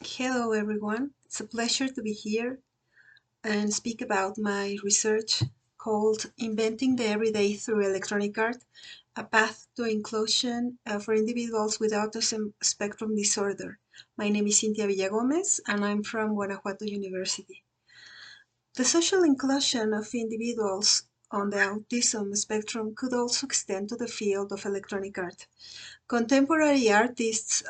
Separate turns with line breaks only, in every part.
Hello everyone, it's a pleasure to be here and speak about my research called Inventing the Everyday Through Electronic Art, a Path to Inclusion for Individuals with Autism Spectrum Disorder. My name is Cynthia Villagómez and I'm from Guanajuato University. The social inclusion of individuals on the autism spectrum could also extend to the field of electronic art. Contemporary artists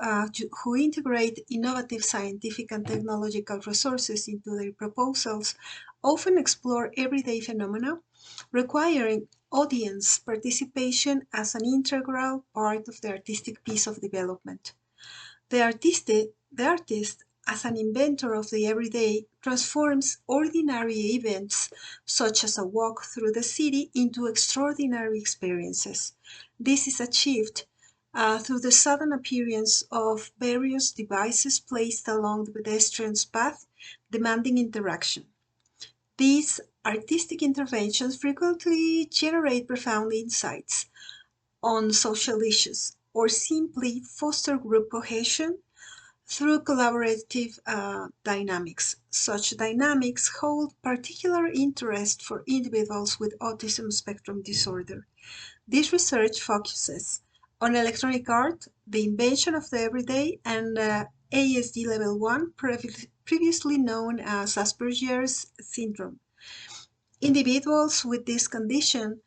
who integrate innovative scientific and technological resources into their proposals often explore everyday phenomena, requiring audience participation as an integral part of the artistic piece of development. The artist, as an inventor of the everyday, transforms ordinary events, such as a walk through the city, into extraordinary experiences. This is achieved through the sudden appearance of various devices placed along the pedestrian's path, demanding interaction. These artistic interventions frequently generate profound insights on social issues or simply foster group cohesion through collaborative dynamics. Such dynamics hold particular interest for individuals with autism spectrum disorder. This research focuses on electronic art, the invention of the everyday, and ASD Level 1, previously known as Asperger's syndrome. Individuals with this condition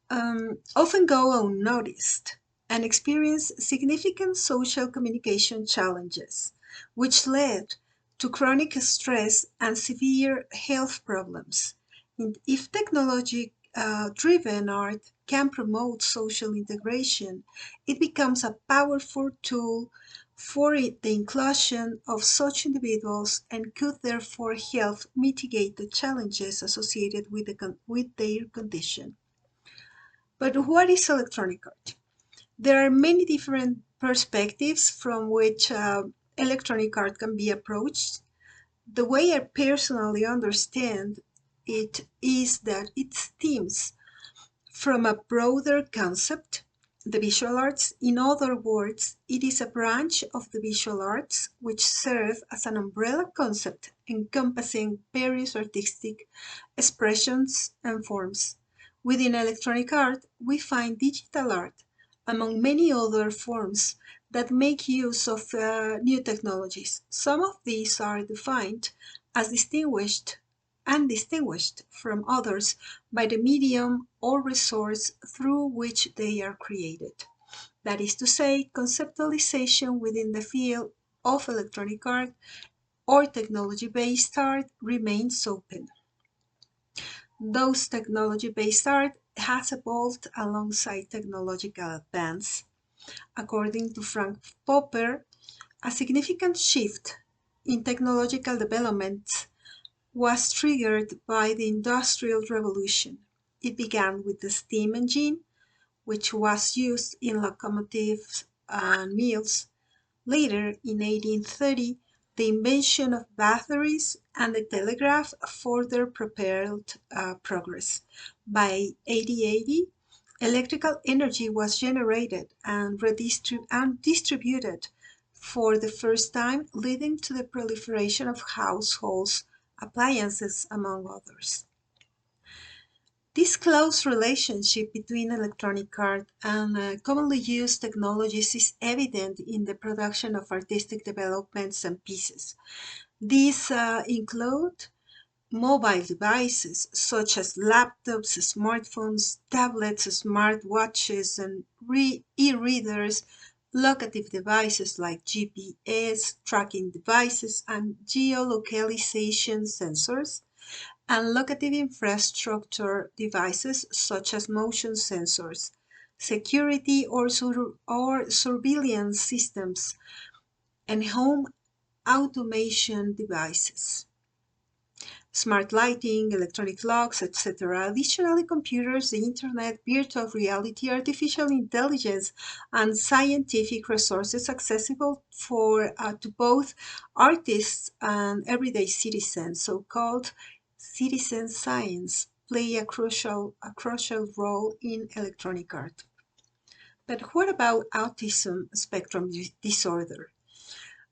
often go unnoticed and experience significant social communication challenges, which led to chronic stress and severe health problems. And if technology driven art can promote social integration, it becomes a powerful tool for the inclusion of such individuals and could therefore help mitigate the challenges associated with their condition. But what is electronic art? There are many different perspectives from which electronic art can be approached. The way I personally understand it is that it stems from a broader concept, the visual arts. In other words, it is a branch of the visual arts which serve as an umbrella concept encompassing various artistic expressions and forms. Within electronic art, we find digital art, among many other forms that make use of new technologies. Some of these are defined as distinguished from others by the medium or resource through which they are created. That is to say, conceptualization within the field of electronic art or technology-based art remains open. Those technology-based art has evolved alongside technological advance. According to Frank Popper, a significant shift in technological development was triggered by the Industrial Revolution. It began with the steam engine, which was used in locomotives and mills. Later, in 1830, the invention of batteries and the telegraph further propelled progress. By 1880, electrical energy was generated and distributed for the first time, leading to the proliferation of households appliances, among others. This close relationship between electronic art and commonly used technologies is evident in the production of artistic developments and pieces. These include mobile devices such as laptops, smartphones, tablets, smartwatches, and e-readers, locative devices like GPS, tracking devices, and geolocalization sensors, and locative infrastructure devices such as motion sensors, security or surveillance systems, and home automation devices. Smart lighting, electronic locks, etc. Additionally, computers, the internet, virtual reality, artificial intelligence, and scientific resources accessible to both artists and everyday citizens, so-called citizen science, play a crucial role in electronic art. But what about autism spectrum disorder?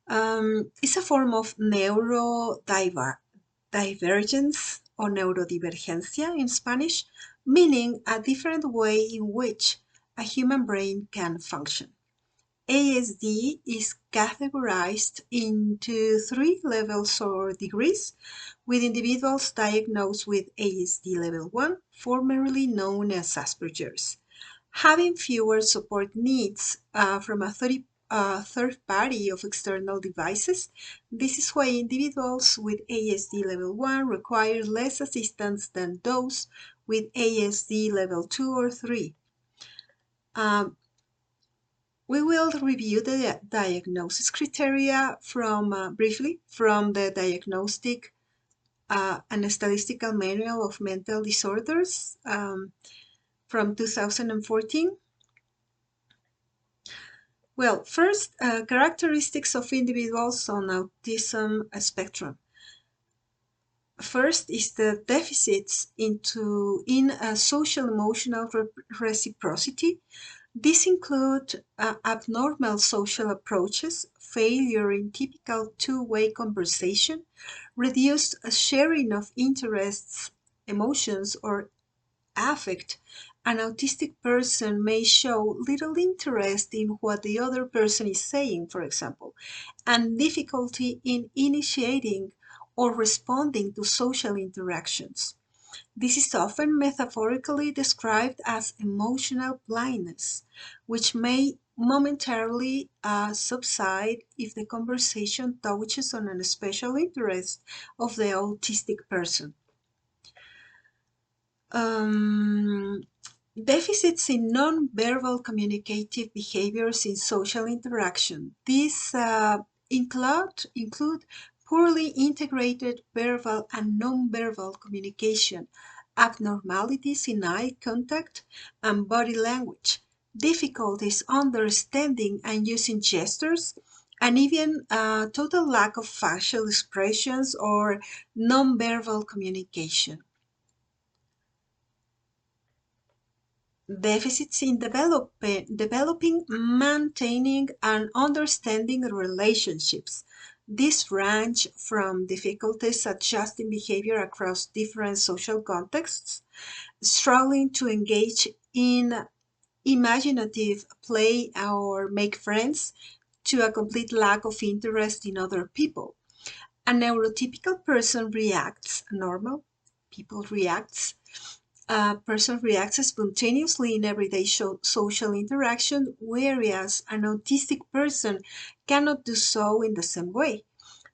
It's a form of neurodivergence or neurodivergencia in Spanish, meaning a different way in which a human brain can function. ASD is categorized into three levels or degrees, with individuals diagnosed with ASD level 1, formerly known as Asperger's, having fewer support needs from a third party of external devices. This is why individuals with ASD level 1 require less assistance than those with ASD level 2 or 3. We will review the diagnosis criteria briefly from the Diagnostic and Statistical Manual of Mental Disorders from 2014. Well, first, characteristics of individuals on autism spectrum. First is the deficits in social emotional reciprocity. These include abnormal social approaches, failure in typical two-way conversation, reduced sharing of interests, emotions, or affect. An autistic person may show little interest in what the other person is saying, for example, and difficulty in initiating or responding to social interactions. This is often metaphorically described as emotional blindness, which may momentarily subside if the conversation touches on a special interest of the autistic person. Deficits in non-verbal communicative behaviors in social interaction. These include poorly integrated verbal and non-verbal communication, abnormalities in eye contact and body language, difficulties understanding and using gestures, and even total lack of facial expressions or non-verbal communication. Deficits in developing, maintaining, and understanding relationships. These range from difficulties adjusting behavior across different social contexts, struggling to engage in imaginative play or make friends, to a complete lack of interest in other people. A neurotypical person reacts, normal people reacts a person reacts spontaneously in everyday social interaction, whereas an autistic person cannot do so in the same way.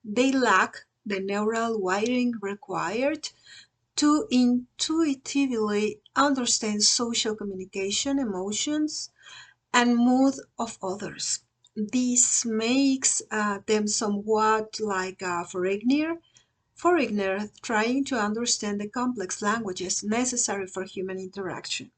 They lack the neural wiring required to intuitively understand social communication, emotions, and mood of others. This makes them somewhat like a foreigner trying to understand the complex languages necessary for human interaction.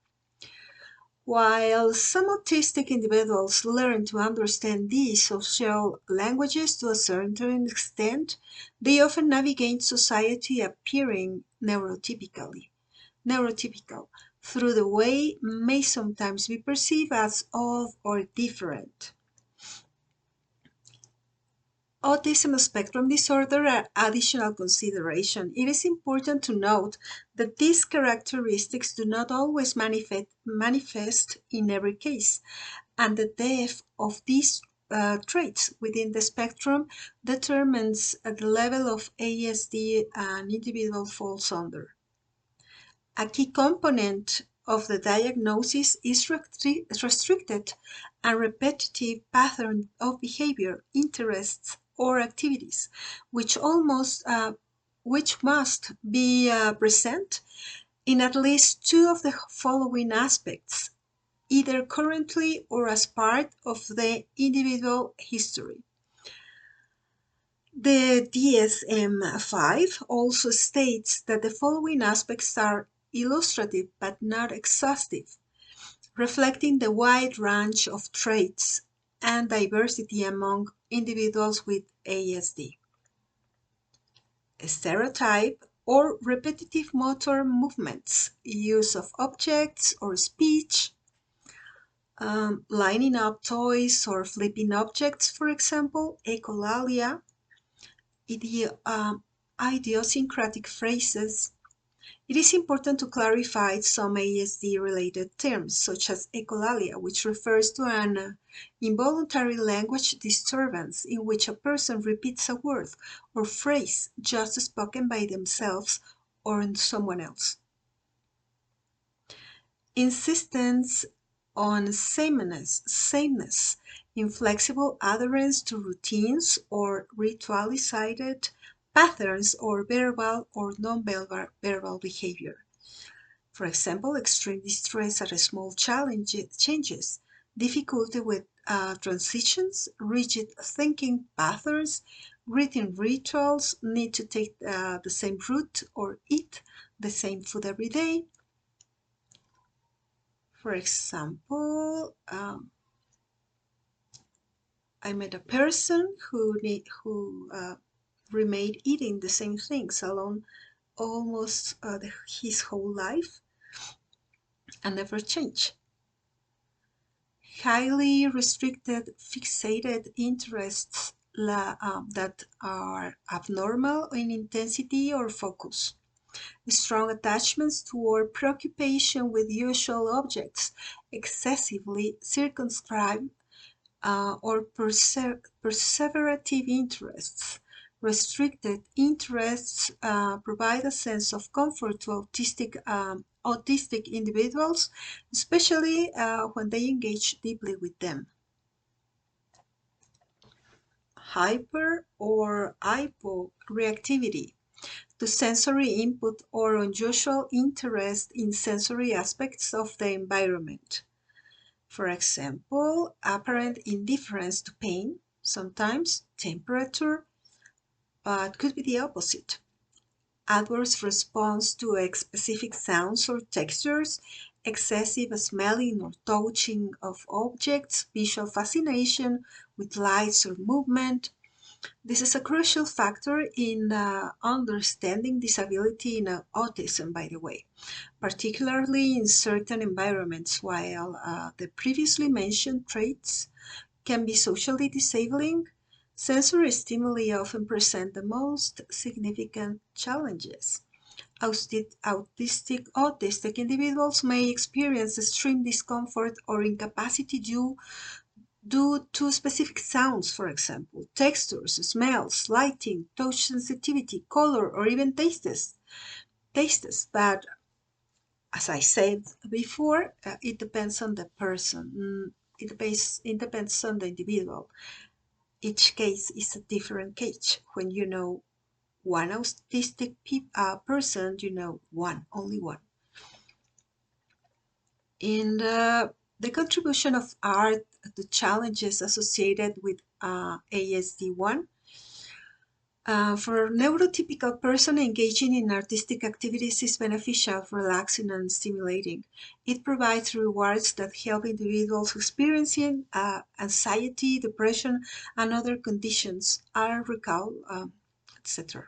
While some autistic individuals learn to understand these social languages to a certain extent, they often navigate society appearing neurotypical, through the way may sometimes be perceived as odd or different. Autism spectrum disorder are additional consideration. It is important to note that these characteristics do not always manifest in every case, and the depth of these traits within the spectrum determines the level of ASD an individual falls under. A key component of the diagnosis is restricted and repetitive pattern of behavior, interests, or activities, which must be present in at least two of the following aspects, either currently or as part of the individual history. The DSM-5 also states that the following aspects are illustrative but not exhaustive, reflecting the wide range of traits and diversity among individuals with ASD. Stereotype or repetitive motor movements, use of objects or speech, Lining up toys or flipping objects, for example, echolalia, idiosyncratic phrases. It is important to clarify some ASD-related terms, such as echolalia, which refers to an involuntary language disturbance in which a person repeats a word or phrase just spoken by themselves or someone else. Insistence on sameness, inflexible adherence to routines or ritualized patterns or verbal or non-verbal behavior. For example, extreme distress at small changes, difficulty with transitions, rigid thinking patterns, written rituals, need to take the same route or eat the same food every day. For example, I met a person who remained eating the same things alone almost his whole life and never changed. Highly restricted, fixated interests that are abnormal in intensity or focus. Strong attachments toward preoccupation with usual objects, excessively circumscribed or perseverative interests. Restricted interests provide a sense of comfort to autistic individuals, especially when they engage deeply with them. Hyper or hyporeactivity to sensory input or unusual interest in sensory aspects of the environment. For example, apparent indifference to pain, sometimes temperature, but could be the opposite. Adverse response to specific sounds or textures, excessive smelling or touching of objects, visual fascination with lights or movement. This is a crucial factor in understanding disability in autism, by the way, particularly in certain environments, while the previously mentioned traits can be socially disabling. Sensory stimuli often present the most significant challenges. Autistic individuals may experience extreme discomfort or incapacity due to specific sounds, for example, textures, smells, lighting, touch sensitivity, color, or even tastes. But as I said before, it depends on the person. It depends on the individual. Each case is a different case. When you know one autistic person, you know only one. In the contribution of art to challenges associated with ASD1, for a neurotypical person, engaging in artistic activities is beneficial, relaxing, and stimulating. It provides rewards that help individuals experiencing anxiety, depression, and other conditions, are recall, etc.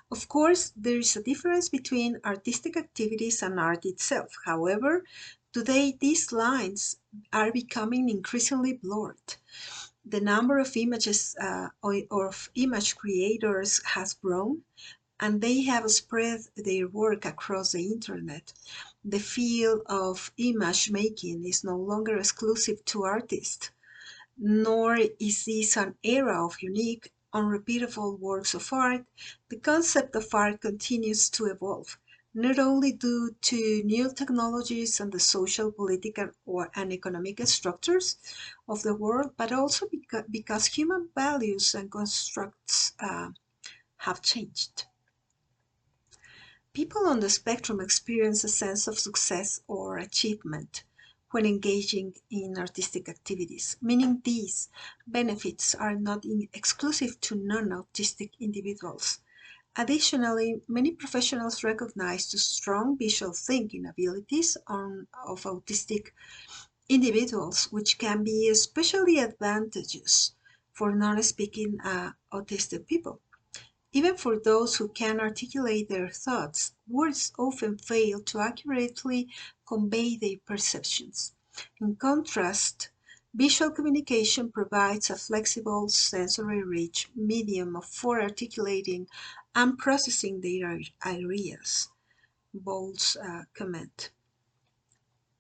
Of course, there is a difference between artistic activities and art itself. However, today these lines are becoming increasingly blurred. The number of images or of image creators has grown, and they have spread their work across the internet. The field of image making is no longer exclusive to artists, nor is this an era of unique, unrepeatable works of art. The concept of art continues to evolve, not only due to new technologies and the social, political, and economic structures of the world, but also because human values and constructs have changed. People on the spectrum experience a sense of success or achievement when engaging in artistic activities, meaning these benefits are not exclusive to non-autistic individuals. Additionally, many professionals recognize the strong visual thinking abilities of autistic individuals, which can be especially advantageous for non-speaking autistic people. Even for those who can articulate their thoughts, words often fail to accurately convey their perceptions. In contrast, visual communication provides a flexible, sensory-rich medium for articulating and processing their ideas. Bowles comment.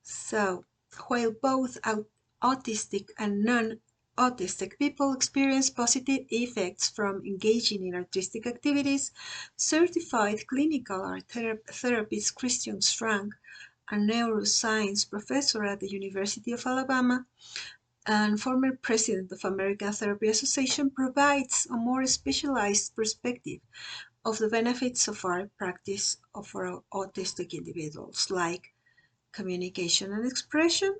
So, while both autistic and non-autistic people experience positive effects from engaging in artistic activities, certified clinical art therapist Christian Strang, a neuroscience professor at the University of Alabama and former president of American Therapy Association, provides a more specialized perspective of the benefits of art practice for autistic individuals, like communication and expression.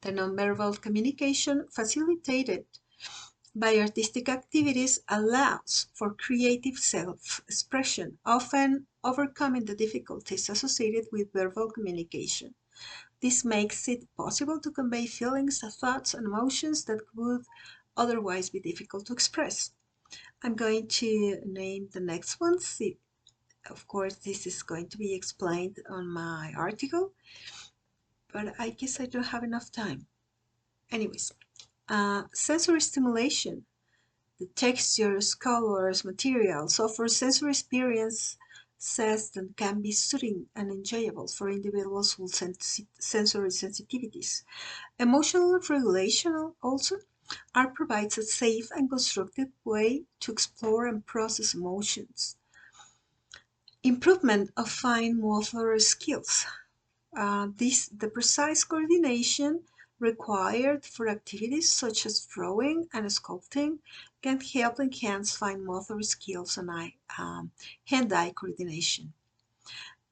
The nonverbal communication facilitated by artistic activities allows for creative self-expression, often overcoming the difficulties associated with verbal communication. This makes it possible to convey feelings, thoughts, and emotions that would otherwise be difficult to express. I'm going to name the next one. See, of course, this is going to be explained on my article, but I guess I don't have enough time. Anyways, sensory stimulation. The textures, colors, materials offer sensory experiences that can be soothing and enjoyable for individuals with sensory sensitivities. Emotional regulation also art provides a safe and constructive way to explore and process emotions. Improvement of fine motor skills. The precise coordination required for activities such as drawing and sculpting can help enhance fine motor skills and hand-eye coordination.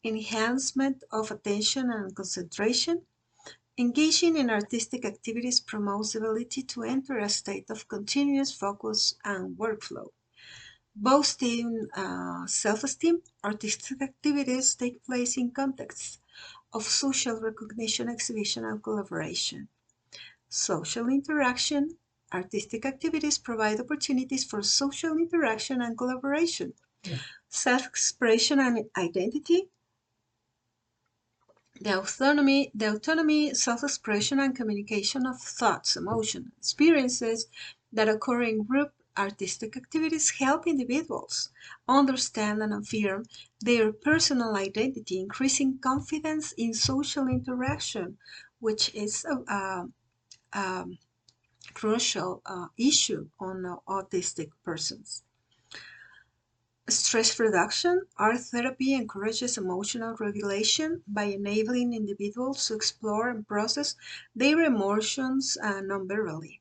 Enhancement of attention and concentration. Engaging in artistic activities promotes the ability to enter a state of continuous focus and workflow. Boosting self-esteem, artistic activities take place in contexts of social recognition, exhibition, and collaboration. Social interaction, artistic activities provide opportunities for social interaction and collaboration. Self-expression and identity, the autonomy, self-expression, and communication of thoughts, emotions, experiences that occur in group artistic activities help individuals understand and affirm their personal identity, increasing confidence in social interaction, which is a crucial issue on autistic persons. Stress reduction. Art therapy encourages emotional regulation by enabling individuals to explore and process their emotions non-verbally.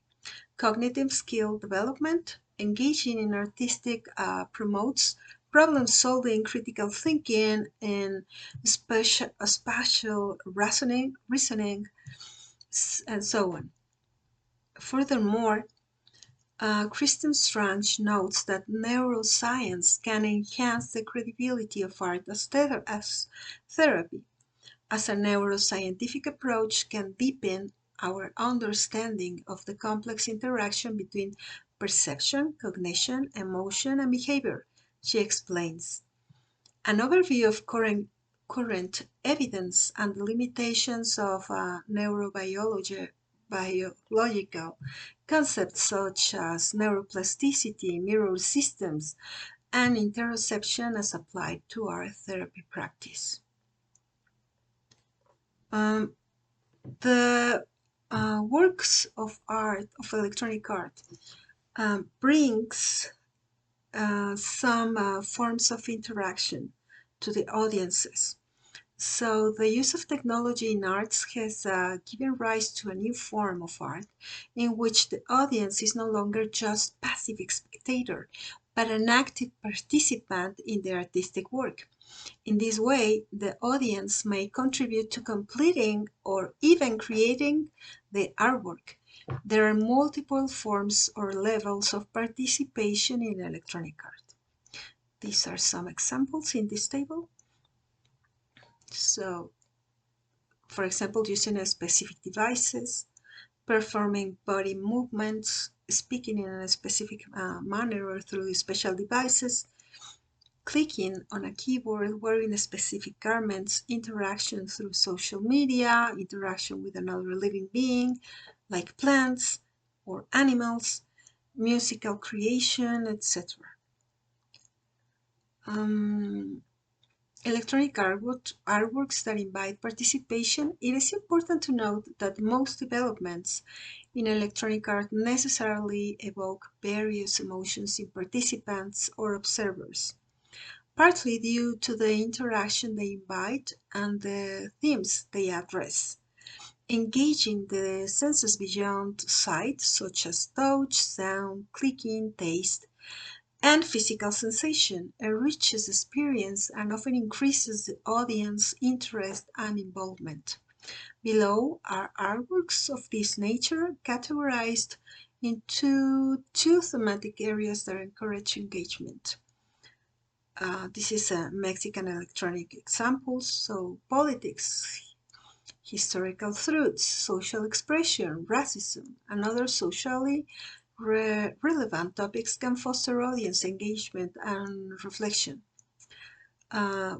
Cognitive skill development. Engaging in artistic promotes problem solving, critical thinking, and spatial reasoning, and so on. Furthermore, Kristen Strange notes that neuroscience can enhance the credibility of art as therapy, as a neuroscientific approach can deepen our understanding of the complex interaction between perception, cognition, emotion, and behavior, she explains. An overview of current evidence and the limitations of biological concepts such as neuroplasticity, mirror systems, and interoception as applied to art therapy practice. The works of art, of electronic art, brings some forms of interaction to the audiences. So the use of technology in arts has given rise to a new form of art in which the audience is no longer just passive spectator, but an active participant in the artistic work. In this way, the audience may contribute to completing or even creating the artwork. There are multiple forms or levels of participation in electronic art. These are some examples in this table. So, for example, using specific devices, performing body movements, speaking in a specific manner or through special devices, clicking on a keyboard, wearing specific garments, interaction through social media, interaction with another living being, like plants or animals, musical creation, etc. Electronic artworks that invite participation. It is important to note that most developments in electronic art necessarily evoke various emotions in participants or observers, partly due to the interaction they invite and the themes they address. Engaging the senses beyond sight, such as touch, sound, clicking, taste, and physical sensation, enriches experience and often increases the audience interest and involvement. Below are artworks of this nature categorized into two thematic areas that encourage engagement. This is a Mexican electronic examples, so politics, historical truths, social expression, racism, and other socially relevant topics can foster audience engagement and reflection.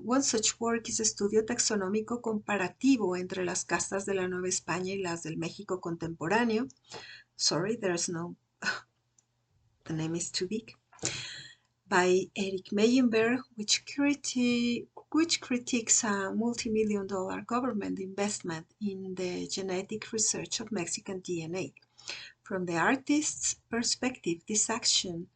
One such work is Estudio taxonómico comparativo entre las castas de la Nueva España y las del México contemporáneo. Sorry, there's no, the name is too big. By Eric Meyenberg, which critiques a multi-million-dollar government investment in the genetic research of Mexican DNA. From the artist's perspective, this action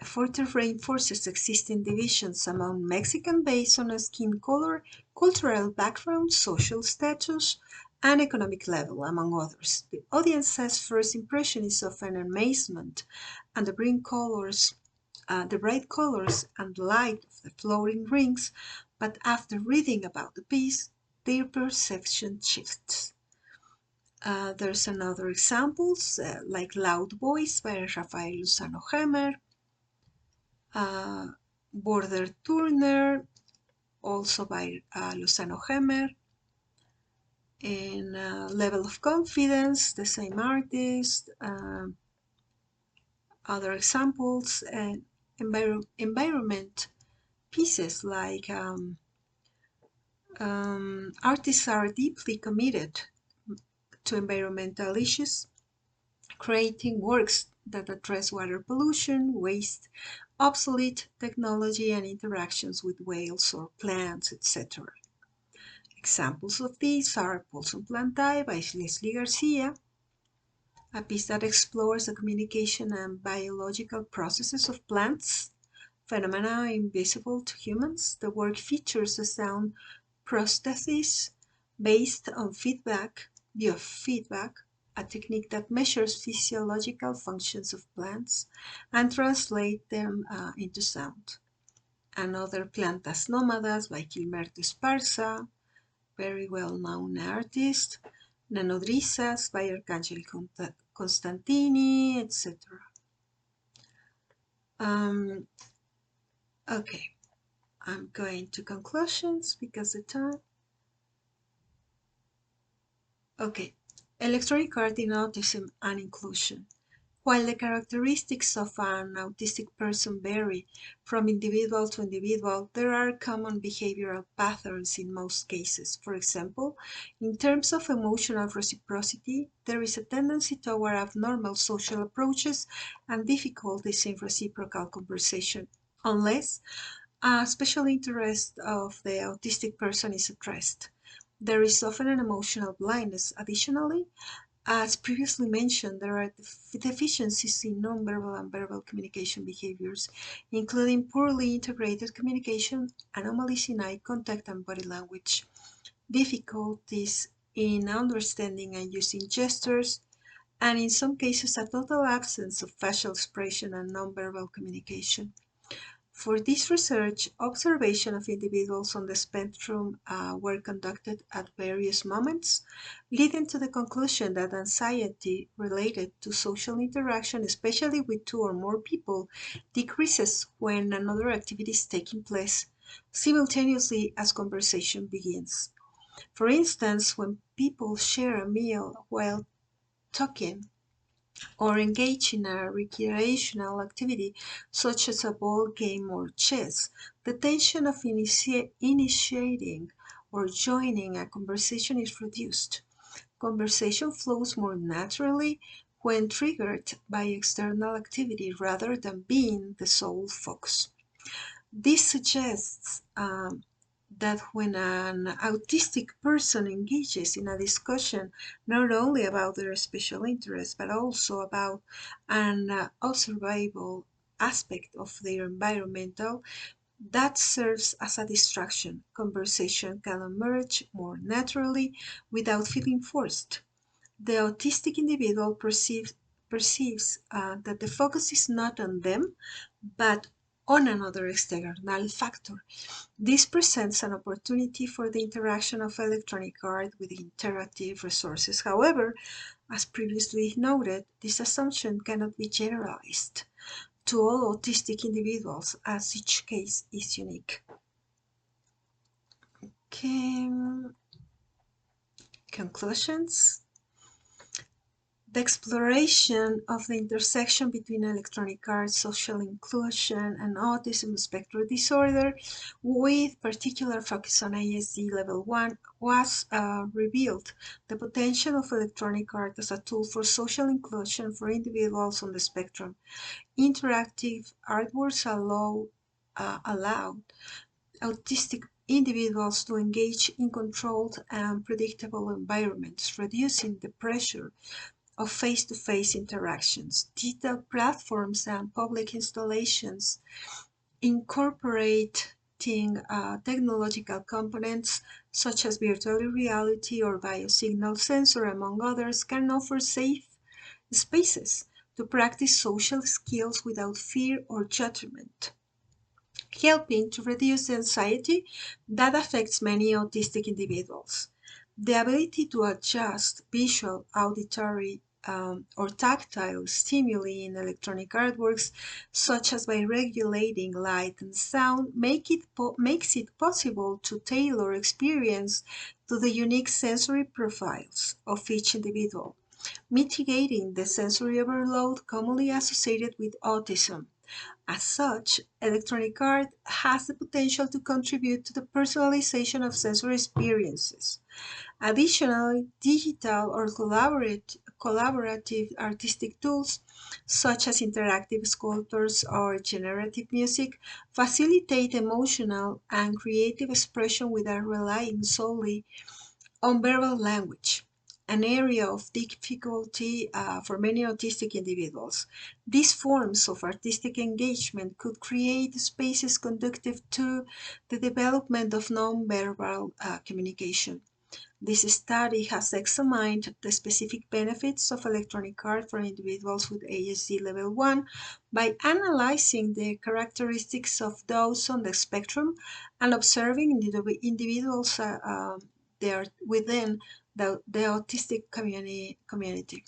further reinforces existing divisions among Mexicans based on skin color, cultural background, social status, and economic level, among others. The audience's first impression is often amazement and the bright colors and light of the floating rings, but after reading about the piece, their perception shifts. There's another examples like Loud Voice by Rafael Lozano Hemer, Border Turner, also by Lozano Hemer, and Level of Confidence, the same artist. Other examples, and environment pieces like artists are deeply committed to environmental issues, creating works that address water pollution, waste, obsolete technology, and interactions with whales or plants, etc. Examples of these are Pulsum Plantae by Leslie Garcia, a piece that explores the communication and biological processes of plants, phenomena invisible to humans. The work features a sound prosthesis based on biofeedback, a technique that measures physiological functions of plants and translates them into sound. Another Plantas Nómadas by Gilberto Esparza, very well-known artist. Nanodrisas by Arcangel Constantini, etc. Okay, I'm going to conclusions because the time. Okay, electronic art in autism and inclusion. While the characteristics of an autistic person vary from individual to individual, there are common behavioral patterns in most cases. For example, in terms of emotional reciprocity, there is a tendency toward abnormal social approaches and difficulties in reciprocal conversation, unless a special interest of the autistic person is addressed. There is often an emotional blindness. Additionally, as previously mentioned, there are deficiencies in nonverbal and verbal communication behaviors, including poorly integrated communication, anomalies in eye contact and body language, difficulties in understanding and using gestures, and in some cases a total absence of facial expression and nonverbal communication. For this research, observation of individuals on the spectrum were conducted at various moments, leading to the conclusion that anxiety related to social interaction, especially with two or more people, decreases when another activity is taking place simultaneously as conversation begins. For instance, when people share a meal while talking, or engage in a recreational activity such as a ball game or chess, the tension of initiating or joining a conversation is reduced. Conversation flows more naturally when triggered by external activity rather than being the sole focus. This suggests that when an autistic person engages in a discussion not only about their special interest but also about an observable aspect of their environmental, that serves as a distraction. Conversation can emerge more naturally without feeling forced. The autistic individual perceives that the focus is not on them, but on another external factor. This presents an opportunity for the interaction of electronic art with interactive resources. However, as previously noted, this assumption cannot be generalized to all autistic individuals as each case is unique. Okay, conclusions. The exploration of the intersection between electronic arts, social inclusion, and autism spectrum disorder, with particular focus on ASD level 1, was revealed the potential of electronic art as a tool for social inclusion for individuals on the spectrum. Interactive artworks allow autistic individuals to engage in controlled and predictable environments, reducing the pressure of face-to-face interactions. Digital platforms and public installations incorporating technological components such as virtual reality or biosignal sensor, among others, can offer safe spaces to practice social skills without fear or judgment, helping to reduce the anxiety that affects many autistic individuals. The ability to adjust visual, auditory, or tactile stimuli in electronic artworks, such as by regulating light and sound, makes it possible to tailor experience to the unique sensory profiles of each individual, mitigating the sensory overload commonly associated with autism. As such, electronic art has the potential to contribute to the personalization of sensory experiences. Additionally, digital or collaborative artistic tools, such as interactive sculptures or generative music, facilitate emotional and creative expression without relying solely on verbal language, an area of difficulty for many autistic individuals. These forms of artistic engagement could create spaces conducive to the development of nonverbal communication. This study has examined the specific benefits of electronic art for individuals with ASD level 1 by analyzing the characteristics of those on the spectrum and observing individuals there within the autistic community.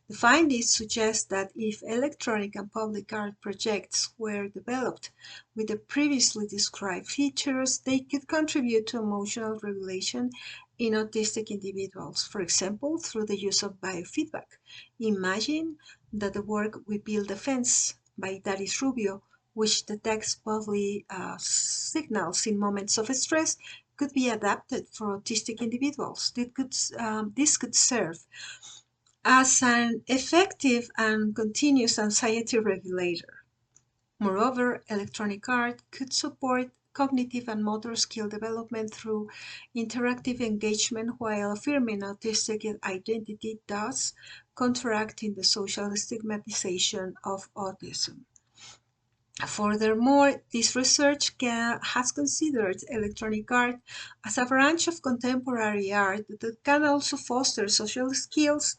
The findings suggest that if electronic and public art projects were developed with the previously described features, they could contribute to emotional regulation in autistic individuals, for example, through the use of biofeedback. Imagine that the work We Build a Fence by Daris Rubio, which detects bodily signals in moments of stress, could be adapted for autistic individuals. This could serve as an effective and continuous anxiety regulator. Moreover, electronic art could support cognitive and motor skill development through interactive engagement while affirming autistic identity, thus counteracting the social stigmatization of autism. Furthermore, this research has considered electronic art as a branch of contemporary art that can also foster social skills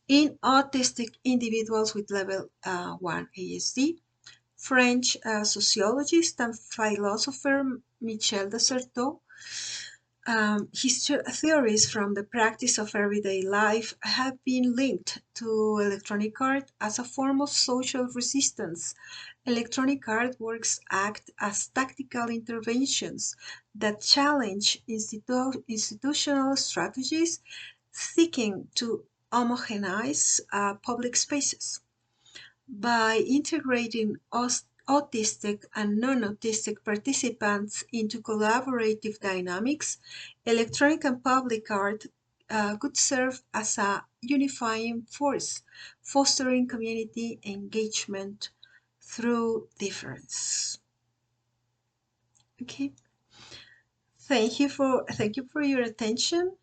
in autistic individuals with level 1 ASD. French sociologist and philosopher Michel Desserteau, his theories from the practice of everyday life have been linked to electronic art as a form of social resistance. Electronic artworks act as tactical interventions that challenge institutional strategies seeking to homogenize public spaces. By integrating autistic and non-autistic participants into collaborative dynamics, electronic and public art could serve as a unifying force, fostering community engagement through difference. Okay. Thank you for your attention.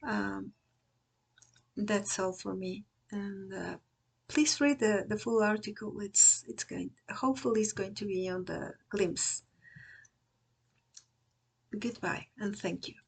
Um, that's all for me. And please read the full article. It's going hopefully it's going to be on the glimpse. Goodbye and thank you.